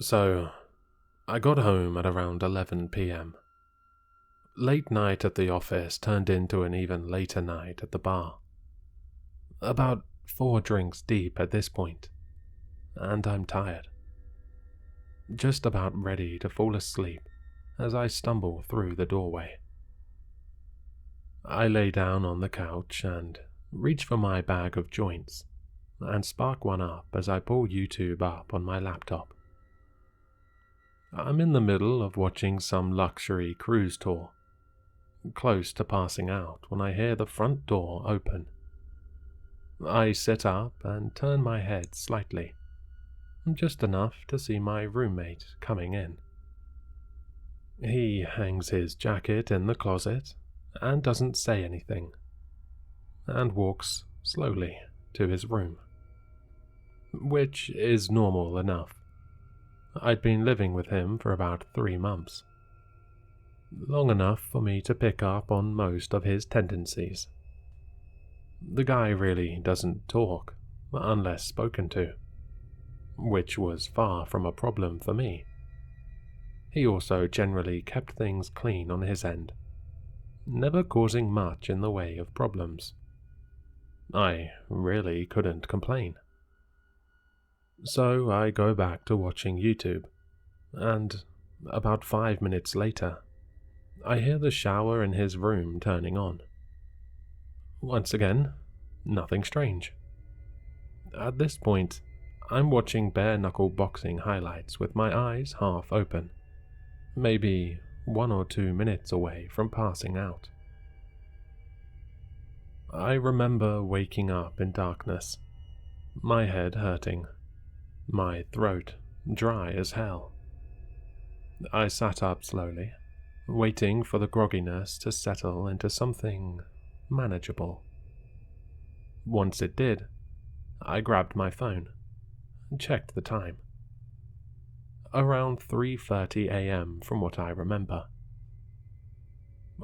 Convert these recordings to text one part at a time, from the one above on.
So, I got home at around 11 p.m. Late night at the office turned into an even later night at the bar. About 4 drinks deep at this point, and I'm tired. Just about ready to fall asleep as I stumble through the doorway. I lay down on the couch and reach for my bag of joints and spark one up as I pull YouTube up on my laptop. I'm in the middle of watching some luxury cruise tour, close to passing out when I hear the front door open. I sit up and turn my head slightly, just enough to see my roommate coming in. He hangs his jacket in the closet and doesn't say anything, and walks slowly to his room, which is normal enough. I'd been living with him for about 3 months, long enough for me to pick up on most of his tendencies. The guy really doesn't talk unless spoken to, which was far from a problem for me. He also generally kept things clean on his end, never causing much in the way of problems. I really couldn't complain. So I go back to watching YouTube, and about 5 minutes later, I hear the shower in his room turning on. Once again, nothing strange. At this point, I'm watching bare-knuckle boxing highlights with my eyes half open, maybe 1 or 2 minutes away from passing out. I remember waking up in darkness, my head hurting, my throat dry as hell. I sat up slowly, waiting for the grogginess to settle into something manageable. Once it did, I grabbed my phone and checked the time. Around 3:30 a.m. from what I remember.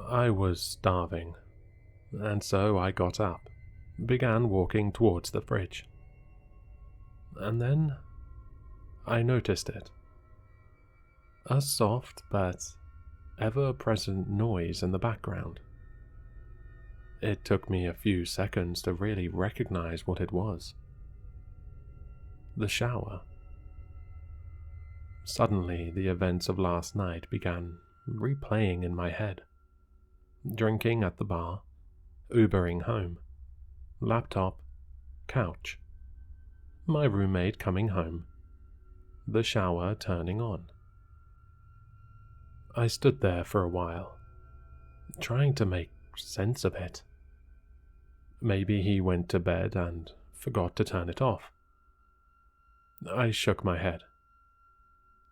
I was starving, and so I got up, began walking towards the fridge. And then I noticed it. A soft but ever-present noise in the background. It took me a few seconds to really recognize what it was. The shower. Suddenly, the events of last night began replaying in my head. Drinking at the bar, Ubering home, laptop, couch, my roommate coming home, the shower turning on. I stood there for a while, trying to make sense of it. Maybe he went to bed and forgot to turn it off. I shook my head.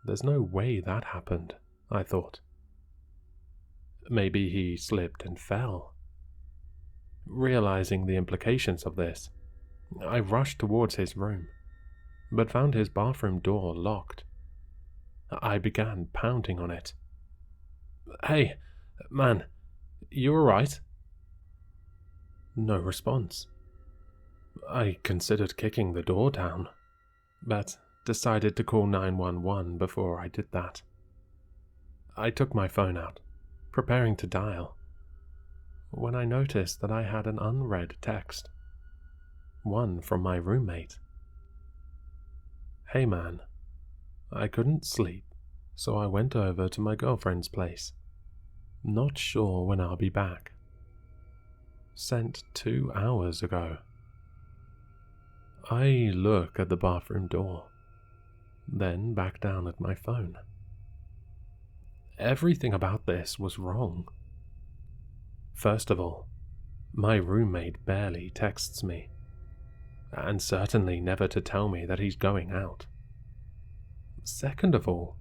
There's no way that happened, I thought. Maybe he slipped and fell. Realizing the implications of this, I rushed towards his room, but found his bathroom door locked. I began pounding on it. "Hey, man, you alright?" No response. I considered kicking the door down, but decided to call 911 before I did that. I took my phone out, preparing to dial, when I noticed that I had an unread text. One from my roommate. "Hey man, I couldn't sleep, so I went over to my girlfriend's place. Not sure when I'll be back. Sent 2 hours ago." I look at the bathroom door, then back down at my phone. Everything about this was wrong. First of all, my roommate barely texts me, and certainly never to tell me that he's going out. Second of all,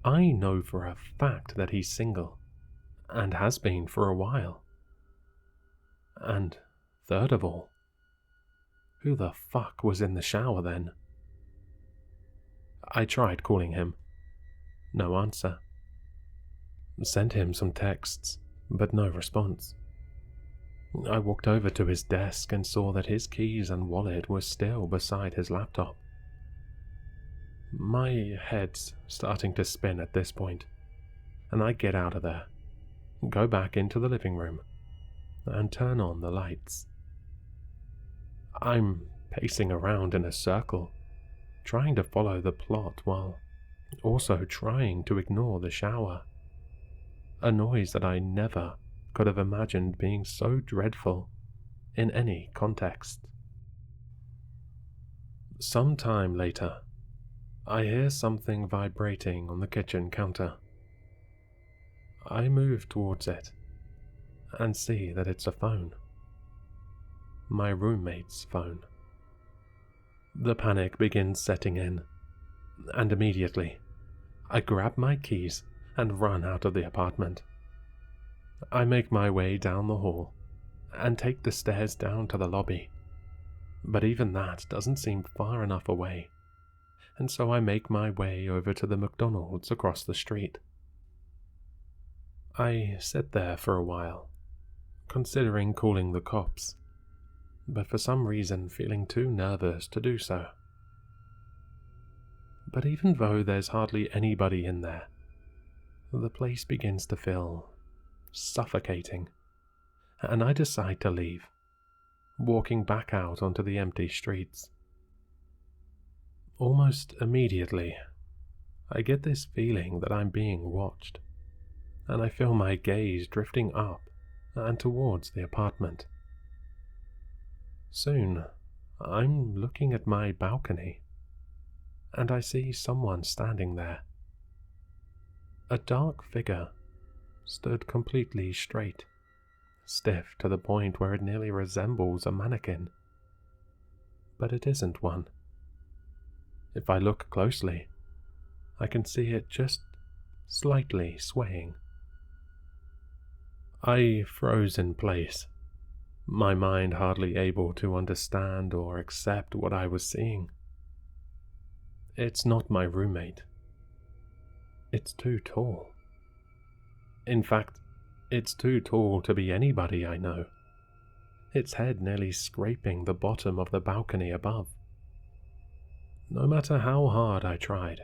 I know for a fact that he's single, and has been for a while. And third of all, who the fuck was in the shower then? I tried calling him. No answer. Sent him some texts, but no response. I walked over to his desk and saw that his keys and wallet were still beside his laptop. My head's starting to spin at this point, and I get out of there, go back into the living room, and turn on the lights. I'm pacing around in a circle, trying to follow the plot while also trying to ignore the shower. A noise that I never could have imagined being so dreadful in any context. Some time later, I hear something vibrating on the kitchen counter. I move towards it and see that it's a phone. My roommate's phone. The panic begins setting in, and immediately, I grab my keys and run out of the apartment. I make my way down the hall and take the stairs down to the lobby, but even that doesn't seem far enough away, and so I make my way over to the McDonald's across the street. I sit there for a while, considering calling the cops, but for some reason feeling too nervous to do so. But even though there's hardly anybody in there, the place begins to feel suffocating, and I decide to leave, walking back out onto the empty streets. Almost immediately, I get this feeling that I'm being watched, and I feel my gaze drifting up and towards the apartment. Soon, I'm looking at my balcony, and I see someone standing there. A dark figure stood completely straight, stiff to the point where it nearly resembles a mannequin. But it isn't one. If I look closely, I can see it just slightly swaying. I froze in place, my mind hardly able to understand or accept what I was seeing. It's not my roommate. It's too tall. In fact, it's too tall to be anybody I know, its head nearly scraping the bottom of the balcony above. No matter how hard I tried,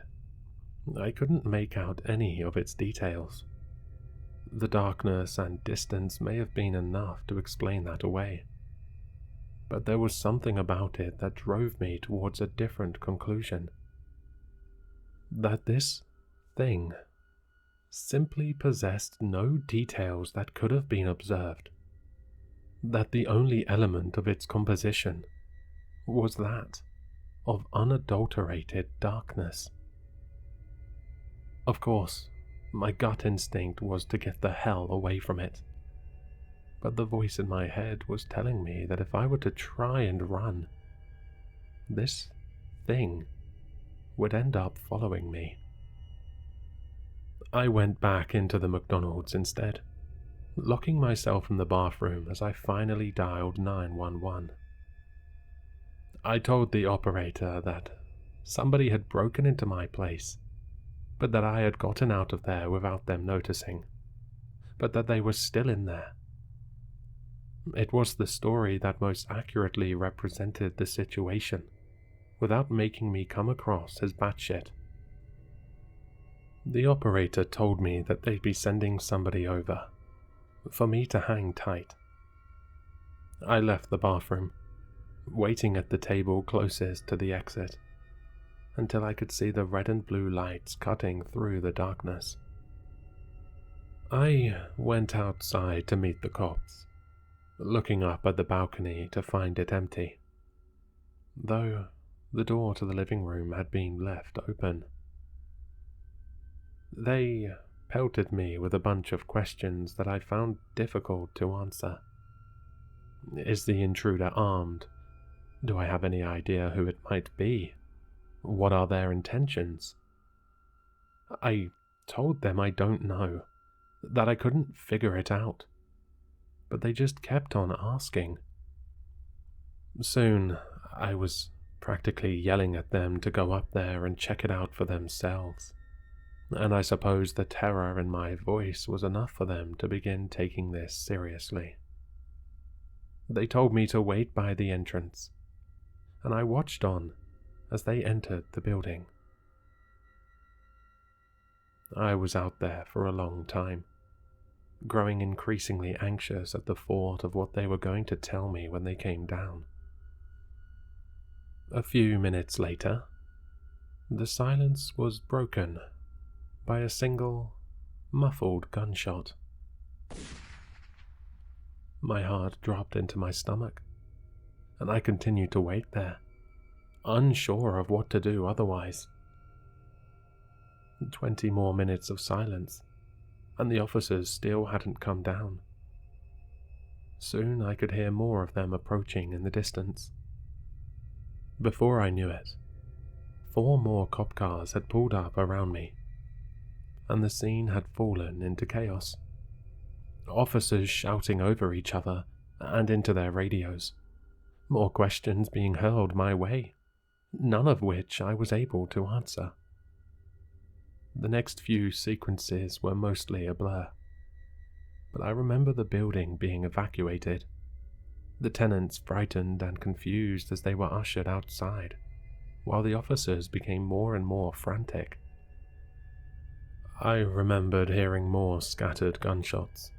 I couldn't make out any of its details. The darkness and distance may have been enough to explain that away, but there was something about it that drove me towards a different conclusion. That this thing simply possessed no details that could have been observed. That the only element of its composition was that of unadulterated darkness. Of course, my gut instinct was to get the hell away from it, but the voice in my head was telling me that if I were to try and run, this thing would end up following me. I went back into the McDonald's instead, locking myself in the bathroom as I finally dialed 911. I told the operator that somebody had broken into my place, but that I had gotten out of there without them noticing, but that they were still in there. It was the story that most accurately represented the situation, without making me come across as batshit. The operator told me that they'd be sending somebody over, for me to hang tight. I left the bathroom, waiting at the table closest to the exit, until I could see the red and blue lights cutting through the darkness. I went outside to meet the cops, looking up at the balcony to find it empty, though the door to the living room had been left open. They pelted me with a bunch of questions that I found difficult to answer. Is the intruder armed? Do I have any idea who it might be? What are their intentions? I told them I don't know, that I couldn't figure it out, but they just kept on asking. Soon, I was practically yelling at them to go up there and check it out for themselves, and I suppose the terror in my voice was enough for them to begin taking this seriously. They told me to wait by the entrance, and I watched on as they entered the building. I was out there for a long time, growing increasingly anxious at the thought of what they were going to tell me when they came down. A few minutes later, the silence was broken by a single, muffled gunshot. My heart dropped into my stomach, and I continued to wait there, unsure of what to do otherwise. 20 more minutes of silence, and the officers still hadn't come down. Soon I could hear more of them approaching in the distance. Before I knew it, 4 more cop cars had pulled up around me, and the scene had fallen into chaos. Officers shouting over each other and into their radios, more questions being hurled my way, none of which I was able to answer. The next few sequences were mostly a blur, but I remember the building being evacuated, the tenants frightened and confused as they were ushered outside, while the officers became more and more frantic. I remembered hearing more scattered gunshots,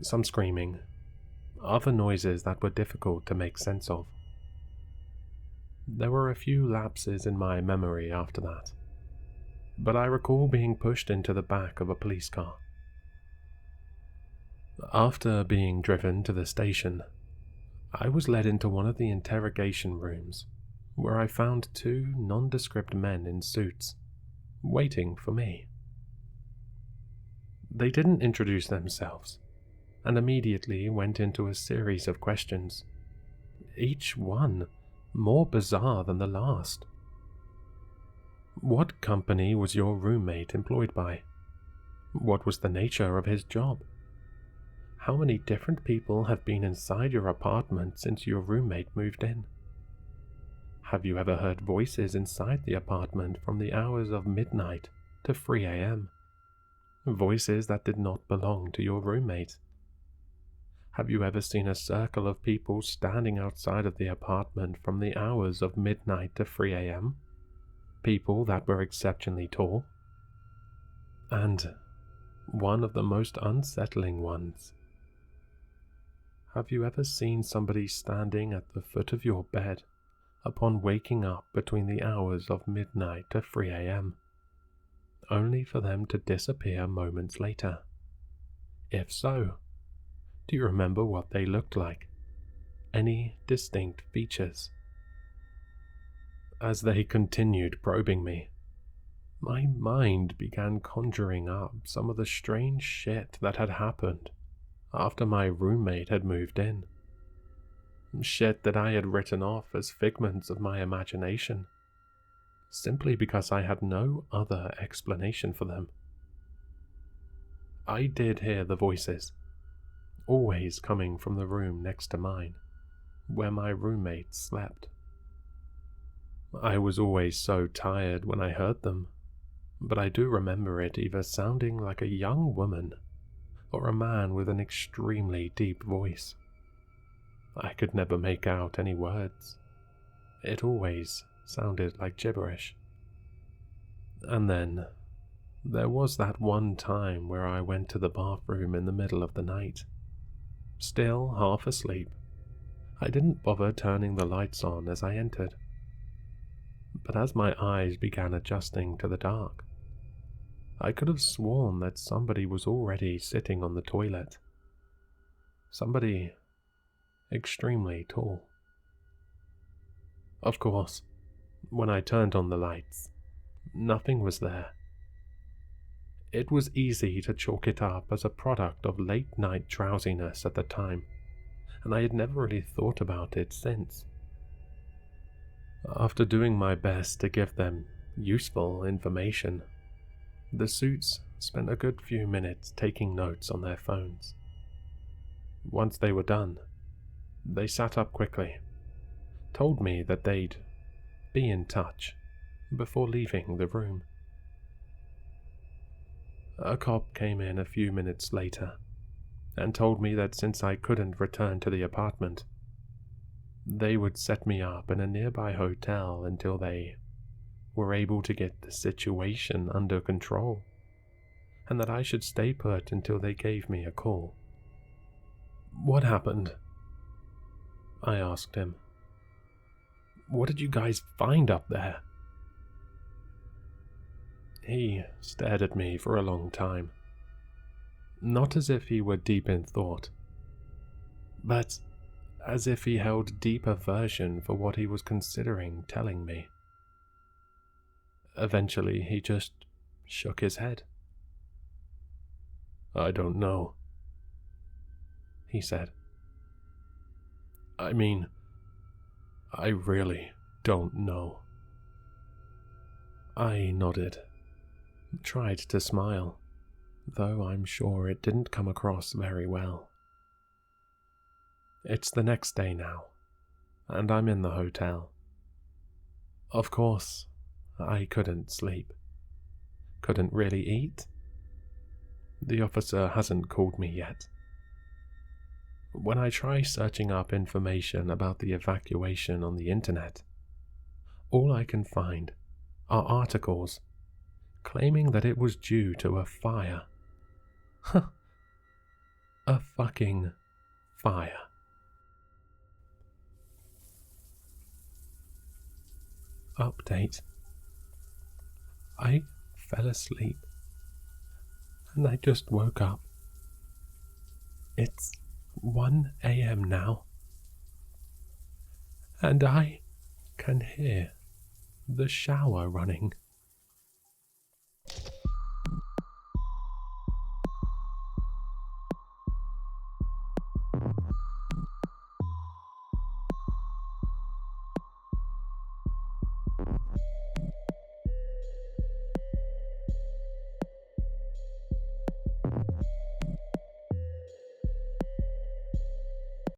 some screaming, other noises that were difficult to make sense of. There were a few lapses in my memory after that, but I recall being pushed into the back of a police car. After being driven to the station, I was led into one of the interrogation rooms, where I found 2 nondescript men in suits, waiting for me. They didn't introduce themselves, and immediately went into a series of questions, each one more bizarre than the last. What company was your roommate employed by? What was the nature of his job? How many different people have been inside your apartment since your roommate moved in? Have you ever heard voices inside the apartment from the hours of midnight to 3 a.m.? Voices that did not belong to your roommate? Have you ever seen a circle of people standing outside of the apartment from the hours of midnight to 3 a.m.? People that were exceptionally tall? And one of the most unsettling ones. Have you ever seen somebody standing at the foot of your bed upon waking up between the hours of midnight to 3 a.m., only for them to disappear moments later? If so, do you remember what they looked like? Any distinct features? As they continued probing me, my mind began conjuring up some of the strange shit that had happened after my roommate had moved in. Shit that I had written off as figments of my imagination, simply because I had no other explanation for them. I did hear the voices, always coming from the room next to mine, where my roommate slept. I was always so tired when I heard them, but I do remember it either sounding like a young woman or a man with an extremely deep voice. I could never make out any words. It always sounded like gibberish. And then there was that one time where I went to the bathroom in the middle of the night. Still half asleep, I didn't bother turning the lights on as I entered. But as my eyes began adjusting to the dark, I could have sworn that somebody was already sitting on the toilet. Somebody extremely tall. Of course, when I turned on the lights, nothing was there. It was easy to chalk it up as a product of late-night drowsiness at the time, and I had never really thought about it since. After doing my best to give them useful information, the suits spent a good few minutes taking notes on their phones. Once they were done, they sat up quickly, told me that they'd be in touch before leaving the room. A cop came in a few minutes later and told me that since I couldn't return to the apartment, they would set me up in a nearby hotel until they were able to get the situation under control. and that I should stay put until they gave me a call. "What happened?" I asked him. "What did you guys find up there?" He stared at me for a long time, not as if he were deep in thought, but as if he held deep aversion for what he was considering telling me. Eventually, he just shook his head. "I don't know," he said. "I mean, I really don't know." I nodded, tried to smile, though I'm sure it didn't come across very well. It's the next day now, and I'm in the hotel. Of course, I couldn't sleep. Couldn't really eat. The officer hasn't called me yet. When I try searching up information about the evacuation on the internet, all I can find are articles claiming that it was due to a fire. A fucking fire. Update. I fell asleep, and I just woke up. It's 1 a.m. now, and I can hear the shower running.